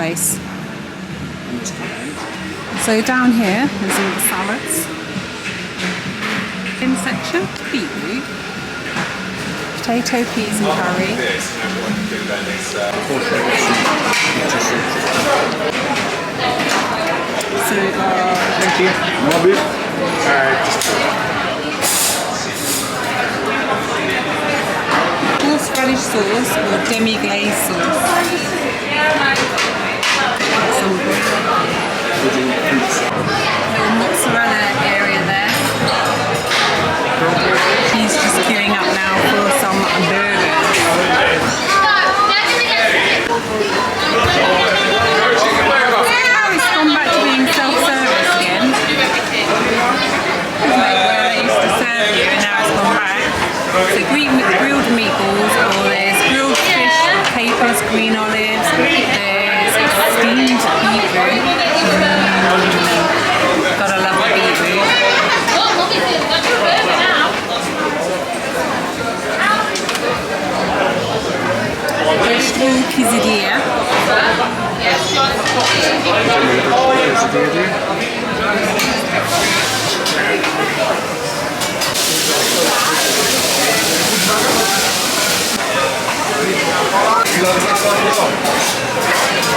place. So down here is all the salads. In section, beetroot, potato, peas and curry. So thank you. horseradish sauce or demi-glaze sauce. Little mozzarella area there. He's just queuing up now for some burgers. Oh, it's gone back to being self-service again. Where they used to serve you and now it's gone back. So grilled meatballs, or there's grilled fish, capers, green olives, there's steamed beetroot. Gotta love the beetroot. Vegetable quesadilla.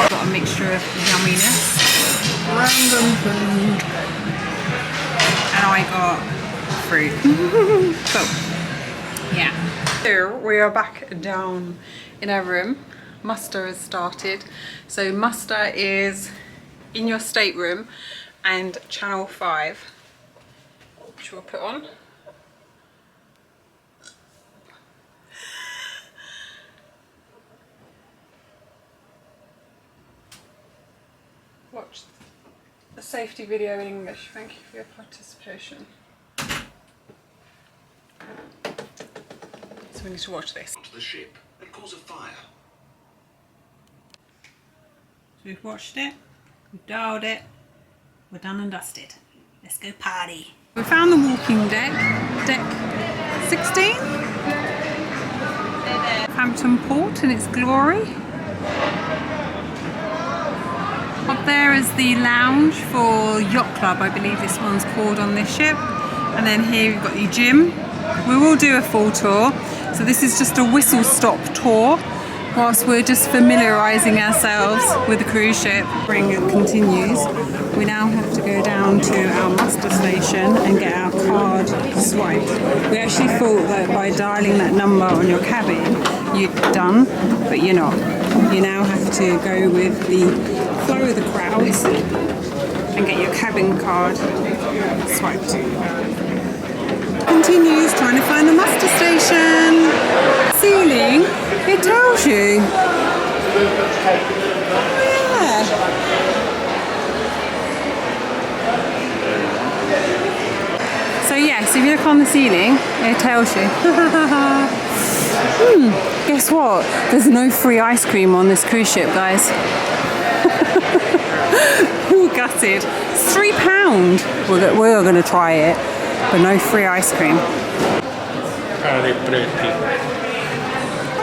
Got a mixture of yumminess. Random food. And I got fruit. So, yeah. Here we are back down in our room. Muster has started. So muster is in your stateroom and channel 5, which we'll put on. Watch the safety video in English. Thank you for your participation. So we need to watch this. Onto the ship and cause a fire. So we've watched it, we've dialed it, we're done and dusted. Let's go party. We found the walking deck, deck 16. Hampton Port in its glory. Up there is the lounge for Yacht Club, I believe this one's called on this ship. And then here we've got your gym. We will do a full tour. So this is just a whistle stop tour whilst we're just familiarising ourselves with the cruise ship. Spring continues. We now have to go down to our muster station and get our card swiped. We actually thought that by dialing that number on your cabin you'd done, but you're not. You now have to go with the flow of the crowds and get your cabin card swiped. Continues trying to find the muster station. Ceiling, it tells you. Oh yeah. So yes, if you look on the ceiling, it tells you. Guess what? There's no free ice cream on this cruise ship, guys. We're gutted. It's £3. We're going to try it, but no free ice cream. Why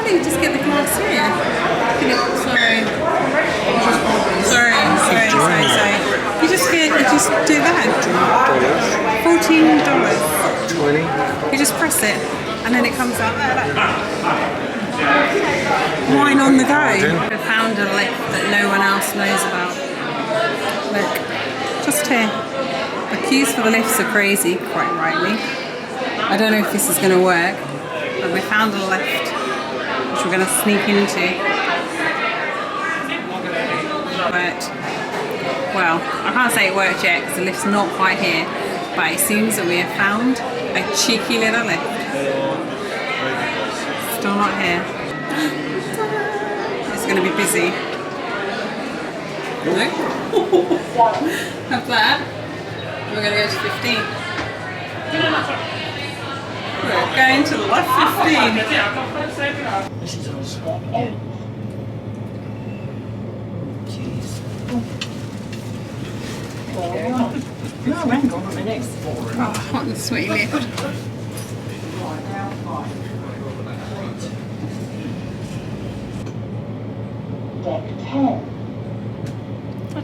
don't you just get the glass here? Sorry. You just do that. $14. 20. You just press it, and then it comes out there. Wine on the go. I found a lift that no one else knows about. Look, just here. The queues for the lifts are crazy, quite rightly. I don't know if this is going to work, but we found a lift which we're going to sneak into. But, well, I can't say it worked yet because the lift's not quite here, but it seems that we have found a cheeky little lift. Still not here. It's going to be busy. No? Have that. We're going to go to 15. We're going to left 15. This is on spot on. Jeez. No, I haven't gone on the next floor. Oh, hot and sweaty lift. Deck 10.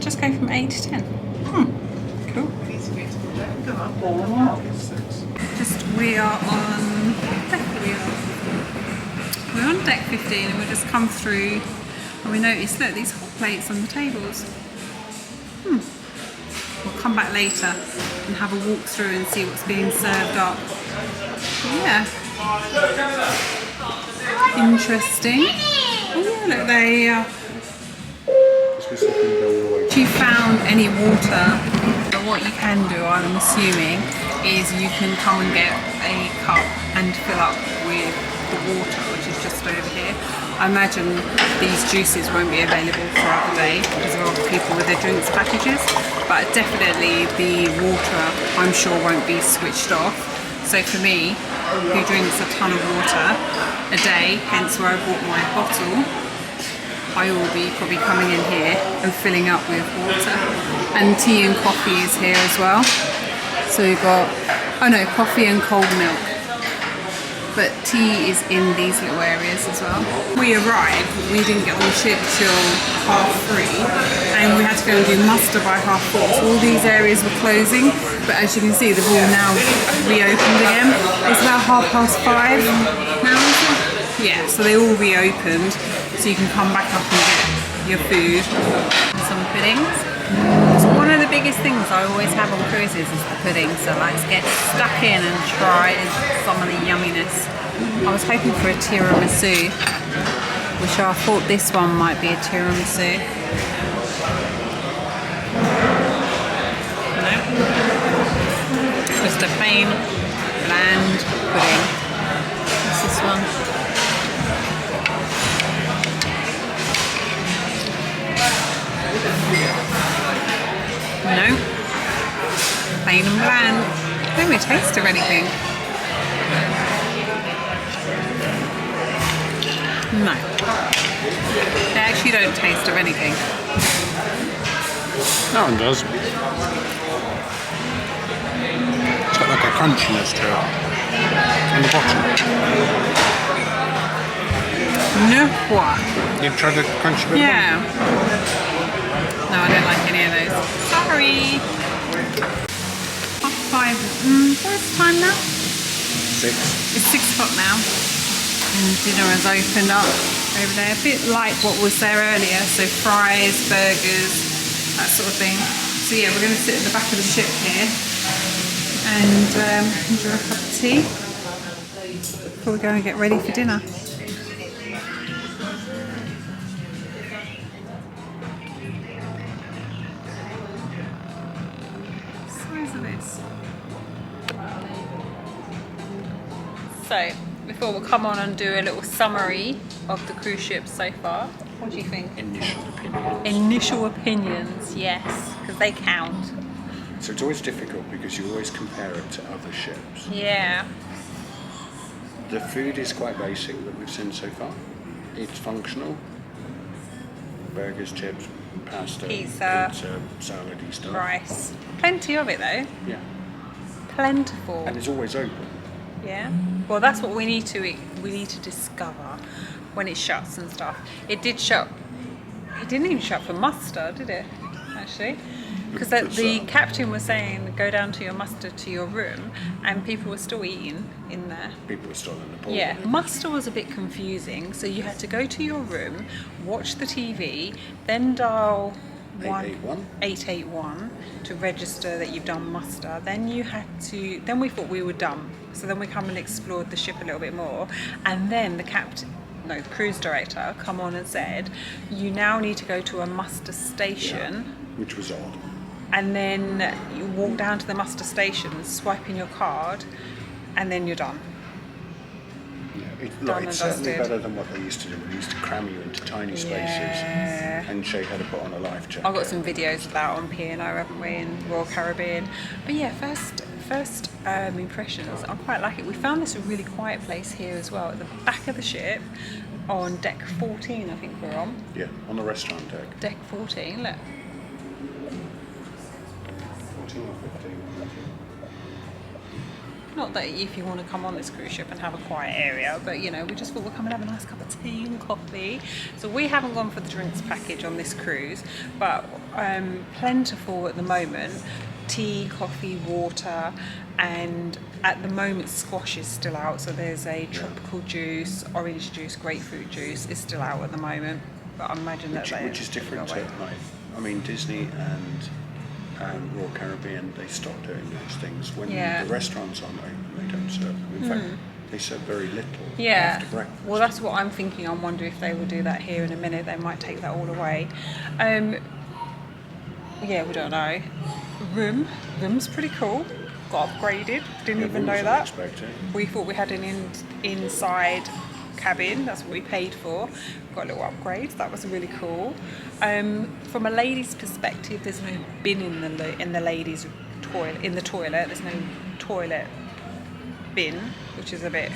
just go from 8 to 10. Cool. We are on we're on deck 15 and we've just come through and we noticed, look, these hot plates on the tables. We'll come back later and have a walk through and see what's being served up. Yeah. Interesting. Oh yeah, look, they if you found any water, but what you can do, I'm assuming, is you can come and get a cup and fill up with the water, which is just over here. I imagine these juices won't be available throughout the day because there are people with their drinks packages, but definitely the water, I'm sure, won't be switched off. So for me, who drinks a ton of water a day, hence where I bought my bottle, I will be probably coming in here and filling up with water. And tea and coffee is here as well. So we've got, oh no, coffee and cold milk. But tea is in these little areas as well. We arrived, we didn't get on the ship till 3:30, and we had to go and do muster by 4:30. So all these areas were closing, but as you can see, they've all now reopened again. It's about 5:30 now, isn't it? Yeah, so they all reopened, so you can come back up and get your food. Some puddings. So one of the biggest things I always have on cruises is the pudding, so let's get stuck in and try some of the yumminess. I was hoping for a tiramisu, which I thought this one might be a tiramisu. No, just a plain, bland pudding. What's this one? No, plain and bland. Don't really taste of anything. No, they actually don't taste of anything. That one does. It's got like a crunchiness to it on the bottom. No, what? You've tried the crunchy bit? Yeah. No, I don't like any of those. Sorry. 5. What's the time now? 6. It's 6 o'clock now. And dinner has opened up over there. A bit like what was there earlier. So fries, burgers, that sort of thing. So yeah, we're going to sit at the back of the ship here and enjoy a cup of tea before we go and get ready for dinner. So, before we'll come on and do a little summary of the cruise ship so far, what do you think? Initial opinions. Initial opinions, yes, because they count. So it's always difficult because you always compare it to other ships. Yeah. The food is quite basic that we've seen so far. It's functional. Burgers, chips, pasta, Pizza, salad-y stuff. Rice. Plenty of it though. Yeah. Plentiful. And it's always open. Yeah. Well, that's what we need to discover when it shuts and stuff. It did shut. It didn't even shut for muster, did it? Actually, because the captain was saying go down to your muster to your room, and people were still eating in there. People were still in the pool. Yeah, muster was a bit confusing. So you had to go to your room, watch the TV, then dial 881 to register that you've done muster. Then you had to. Then we thought we were done. So then we come and explored the ship a little bit more, and then the cruise director come on and said, you now need to go to a muster station. Yeah, which was odd. And then you walk down to the muster station, swipe in your card, and then you're done. Yeah, it's certainly better than what they used to do. They used to cram you into tiny spaces and show you how to put on a life jacket. I've got some videos of that on P&O, haven't we, in Royal Caribbean. But yeah, first impressions, I quite like it. We found this a really quiet place here as well, at the back of the ship, on deck 14 I think we're on. Yeah, on the restaurant deck. Deck 14, look. 14 or 15. Not that if you want to come on this cruise ship and have a quiet area, but you know, we just thought we'd come and have a nice cup of tea and coffee. So we haven't gone for the drinks package on this cruise, but plentiful at the moment. Tea, coffee, water, and at the moment squash is still out. So there's a tropical juice, orange juice, grapefruit juice is still out at the moment. But I imagine which is different to, like, I mean, Disney and Royal Caribbean, they stopped doing those things when the restaurants aren't open. They don't serve them. In fact, they serve very little after breakfast. Well, that's what I'm thinking. I wonder if they will do that here in a minute. They might take that all away. Yeah, we don't know. Room's pretty cool. Got upgraded. Didn't even know that. We thought we had an inside cabin. That's what we paid for. Got a little upgrade. That was really cool. From a lady's perspective, there's no bin in the ladies' toilet. In the toilet, there's no toilet bin, which is a bit.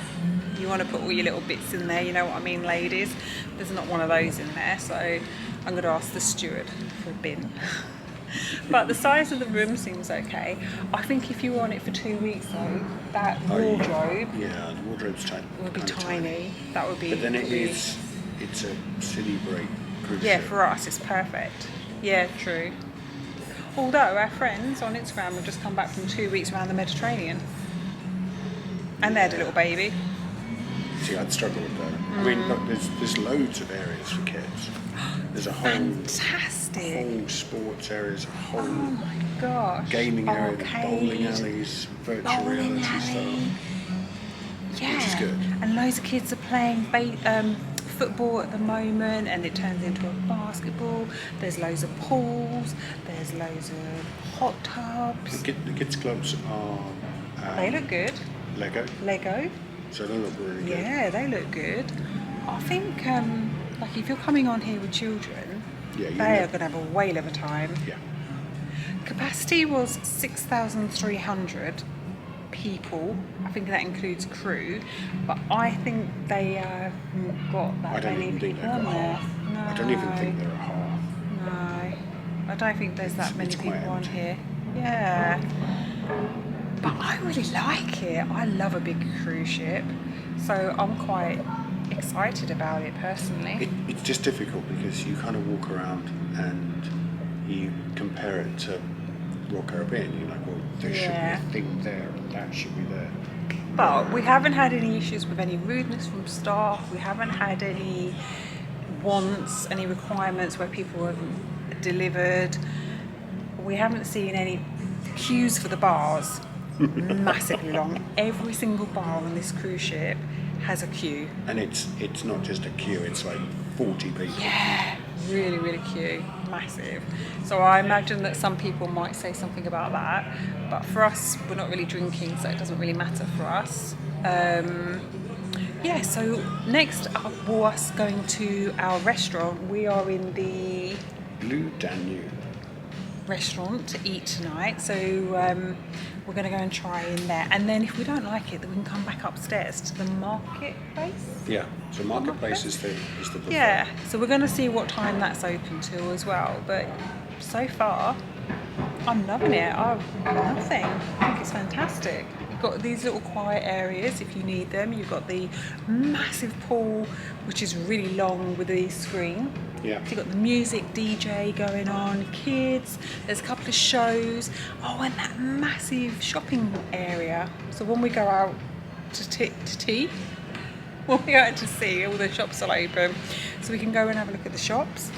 You want to put all your little bits in there. You know what I mean, ladies? There's not one of those in there. So I'm going to ask the steward for a bin. But the size of the room seems okay. I think if you were on it for 2 weeks though, that wardrobe the wardrobe's tiny. Would be tiny. That would be. But then it's a city break cruise Yeah, ship. for us it's perfect. Yeah, true. Although our friends on Instagram have just come back from 2 weeks around the Mediterranean, and they had a little baby. See, I'd struggle with that. I mean, look, there's loads of areas for kids. There's a whole sports areas, a whole Oh my gosh. gaming area, there's bowling Arcade, alleys, virtual bowling reality alley. stuff. Yeah. Which is good. And loads of kids are playing football at the moment, and it turns into a basketball. There's loads of pools. There's loads of hot tubs. The kids clubs are They look good. Lego. So they look really good. Yeah, they look good. I think, like, if you're coming on here with children, they are going to have a whale of a time. Yeah. Capacity was 6,300 people. I think that includes crew, but I think they have got that many people on there. No. I don't even think they're a half. No, I don't think there's that many people on empty. here. Yeah. But I really like it. I love a big cruise ship, so I'm quite excited about it personally. It's just difficult because you kind of walk around and you compare it to Royal Caribbean. You're like, well, there should be a thing there and that should be there. But we haven't had any issues with any rudeness from staff. We haven't had any wants, any requirements where people have delivered. We haven't seen any queues for the bars. Massively long. Every single bar on this cruise ship has a queue. And it's not just a queue, it's like 40 people. Yeah, really, really queue. Massive. So I imagine that some people might say something about that, but for us, we're not really drinking, so it doesn't really matter for us. Yeah, so next up was us going to our restaurant. We are in the Blue Danube restaurant to eat tonight, so we're going to go and try in there, and then if we don't like it, then we can come back upstairs to the marketplace. Yeah, so marketplace is the buffet. Yeah, so we're going to see what time that's open till as well, but so far I'm loving it. I think it's fantastic. You've got these little quiet areas if you need them. You've got the massive pool, which is really long with the screen. Yeah. So you've got the music DJ going on, kids, there's a couple of shows. Oh, and that massive shopping area. So when we go out to tea, when we go out to see, all the shops are open. So we can go and have a look at the shops.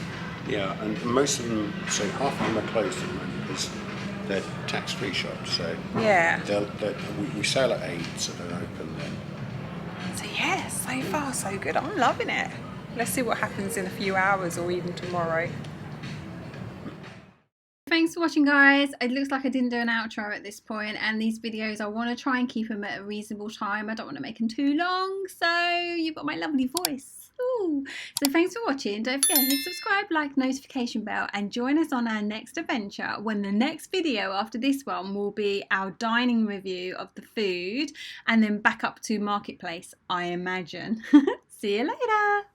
Yeah, and most of them, so half of them are closed at the moment because they're tax-free shops. So yeah, we sail at 8, so they're open then. So yeah, so far so good. I'm loving it. Let's see what happens in a few hours or even tomorrow. Thanks for watching, guys. It looks like I didn't do an outro at this point, and these videos I want to try and keep them at a reasonable time. I don't want to make them too long, so you've got my lovely voice. Ooh. So thanks for watching. Don't forget to hit subscribe, like, notification bell, and join us on our next adventure when the next video after this one will be our dining review of the food, and then back up to marketplace, I imagine. See you later.